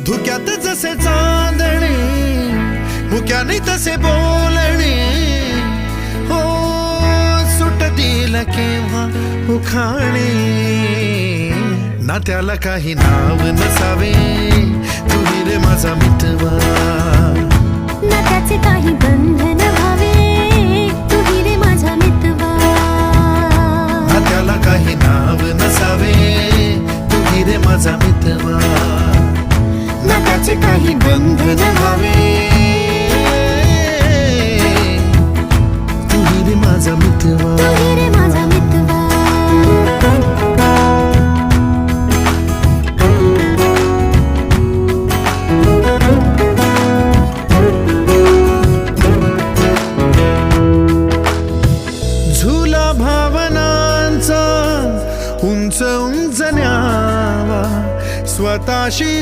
धुक्यात जसे चांदणे, मुक्याने तसे बोलणे, हो सुटतील केव्हा उखाणे. ना त्याला काही नाव नसावे, तुही रे माझा मितवा. ना त्याचे काही बंधन व्हावे, तुही रे माझा मितवा. ना त्याला काही नाव नसावे, तुही रे माझा मितवा. ना त्याचे काही बंधन व्हावे, तुही रे माझा मितवा. तुही रे माझा मितवा. झुला भावनांचा उंच उंच न्यावा, स्वतःशी